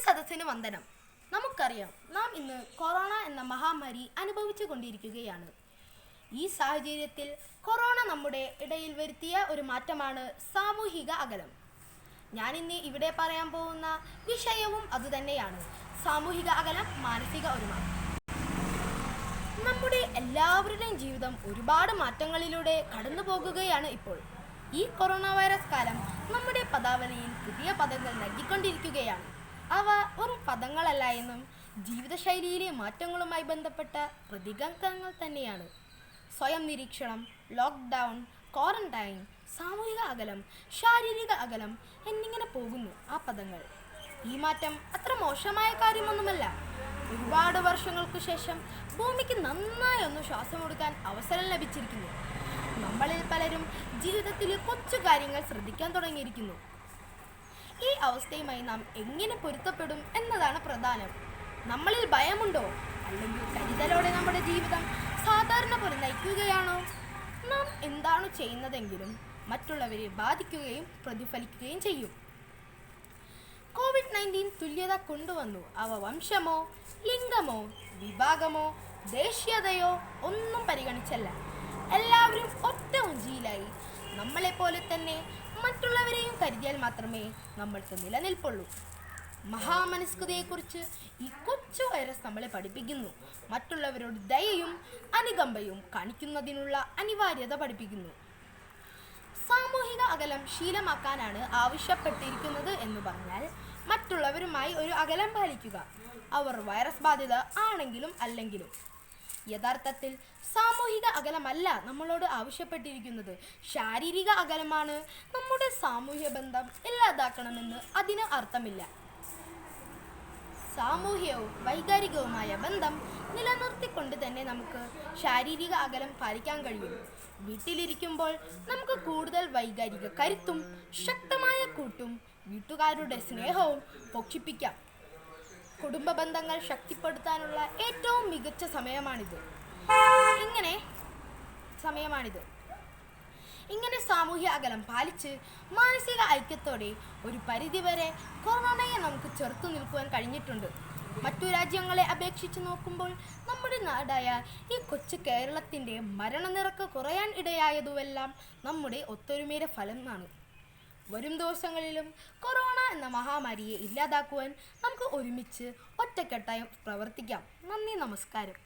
സദസ്സിന് വന്ദനം. നമുക്കറിയാം, നാം ഇന്ന് കൊറോണ എന്ന മഹാമാരി അനുഭവിച്ചു കൊണ്ടിരിക്കുകയാണ്. ഈ സാഹചര്യത്തിൽ കൊറോണ നമ്മുടെ ഇടയിൽ വരുത്തിയ ഒരു മാറ്റമാണ് സാമൂഹിക അകലം. ഞാനിന്ന് ഇവിടെ പറയാൻ പോകുന്ന വിഷയവും അതുതന്നെയാണ്: സാമൂഹിക അകലം, മാനസിക ഒരുമ. നമ്മുടെ എല്ലാവരുടെയും ജീവിതം ഒരുപാട് മാറ്റങ്ങളിലൂടെ കടന്നു പോകുകയാണ് ഇപ്പോൾ. ഈ കൊറോണ വൈറസ് കാലം നമ്മുടെ പദാവലിയിൽ പുതിയ പദങ്ങൾ നൽകിക്കൊണ്ടിരിക്കുകയാണ്. അവ വെറും പദങ്ങളല്ല എന്നും ജീവിതശൈലിയിലെ മാറ്റങ്ങളുമായി ബന്ധപ്പെട്ട പ്രതികരണങ്ങൾ തന്നെയാണ്. സ്വയം നിരീക്ഷണം, ലോക്ക്ഡൗൺ, ക്വാറന്റൈൻ, സാമൂഹിക അകലം, ശാരീരിക അകലം എന്നിങ്ങനെ പോകുന്നു ആ പദങ്ങൾ. ഈ മാറ്റം അത്ര മോശമായ കാര്യമൊന്നുമല്ല. ഒരുപാട് വർഷങ്ങൾക്ക് ശേഷം ഭൂമിക്ക് നന്നായി ഒന്ന് ശ്വാസം കൊടുക്കാൻ അവസരം ലഭിച്ചിരിക്കുന്നു. നമ്മളിൽ പലരും ജീവിതത്തിൽ കൊച്ചു കാര്യങ്ങൾ ശ്രദ്ധിക്കാൻ തുടങ്ങിയിരിക്കുന്നു. ഈ അവസ്ഥയുമായി നാം എങ്ങനെ പൊരുത്തപ്പെടും എന്നതാണ് പ്രധാനം. നമ്മളിൽ ഭയമുണ്ടോ, അല്ലെങ്കിൽ കരുതലോടെ നമ്മുടെ ജീവിതം സാധാരണ പോലെ നയിക്കുകയാണോ? നാം എന്താണ് ചെയ്യുന്നതെങ്കിലും മറ്റുള്ളവരെ ബാധിക്കുകയും പ്രതിഫലിക്കുകയും ചെയ്യും. COVID-19 തുല്യത കൊണ്ടുവന്നു. അവ വംശമോ ലിംഗമോ വിഭാഗമോ ദേശീയതയോ ഒന്നും പരിഗണിച്ചല്ല. എല്ലാവരും ഒറ്റ വഞ്ചിയിലായി. നമ്മളെപ്പോലെ തന്നെ മറ്റുള്ളവരെയും കരുതിയാൽ മാത്രമേ നമ്മൾക്ക് നിലനിൽപ്പുള്ളൂ. മഹാമനസ്കതയെക്കുറിച്ച് ഈ കൊച്ചു വൈറസ് നമ്മളെ പഠിപ്പിക്കുന്നു. മറ്റുള്ളവരോട് ദയയും അനുകമ്പയും കാണിക്കുന്നതിനുള്ള അനിവാര്യത പഠിപ്പിക്കുന്നു. സാമൂഹിക അകലം ശീലമാക്കാനാണ് ആവശ്യപ്പെട്ടിരിക്കുന്നത് എന്ന് പറഞ്ഞാൽ മറ്റുള്ളവരുമായി ഒരു അകലം പാലിക്കുക, അവർ വൈറസ് ബാധിത ആണെങ്കിലും അല്ലെങ്കിലും. യഥാർത്ഥത്തിൽ സാമൂഹിക അകലമല്ല നമ്മളോട് ആവശ്യപ്പെട്ടിരിക്കുന്നത്, ശാരീരിക അകലമാണ്. നമ്മുടെ സാമൂഹ്യ ബന്ധം ഇല്ലാതാക്കണമെന്ന് അതിന് അർത്ഥമില്ല. സാമൂഹ്യവും വൈകാരികവുമായ ബന്ധം നിലനിർത്തിക്കൊണ്ട് തന്നെ നമുക്ക് ശാരീരിക അകലം പാലിക്കാൻ കഴിയും. വീട്ടിലിരിക്കുമ്പോൾ നമുക്ക് കൂടുതൽ വൈകാരിക കരുത്തും ശക്തമായ കൂട്ടും വീട്ടുകാരുടെ സ്നേഹവും പോഷിപ്പിക്കാം. കുടുംബ ബന്ധങ്ങൾ ശക്തിപ്പെടുത്താനുള്ള ഏറ്റവും മികച്ച സമയമാണിത്. ഇങ്ങനെ സാമൂഹ്യ അകലം പാലിച്ച് മാനസിക ഐക്യത്തോടെ ഒരു പരിധിവരെ കൊറോണയെ നമുക്ക് ചെറുത്തു നിൽക്കുവാൻ കഴിഞ്ഞിട്ടുണ്ട്. മറ്റു രാജ്യങ്ങളെ അപേക്ഷിച്ച് നോക്കുമ്പോൾ നമ്മുടെ നാടായ ഈ കൊച്ചു കേരളത്തിൻ്റെ മരണനിരക്ക് കുറയാൻ ഇടയായതുമെല്ലാം നമ്മുടെ ഒത്തൊരുമയുടെ ഫലമാണ്. വരും ദിവസങ്ങളിലും കൊറോണ എന്ന മഹാമാരിയെ ഇല്ലാതാക്കുവാൻ നമുക്ക് ഒരുമിച്ച് ഒറ്റക്കെട്ടായി പ്രവർത്തിക്കാം. നന്ദി, നമസ്കാരം.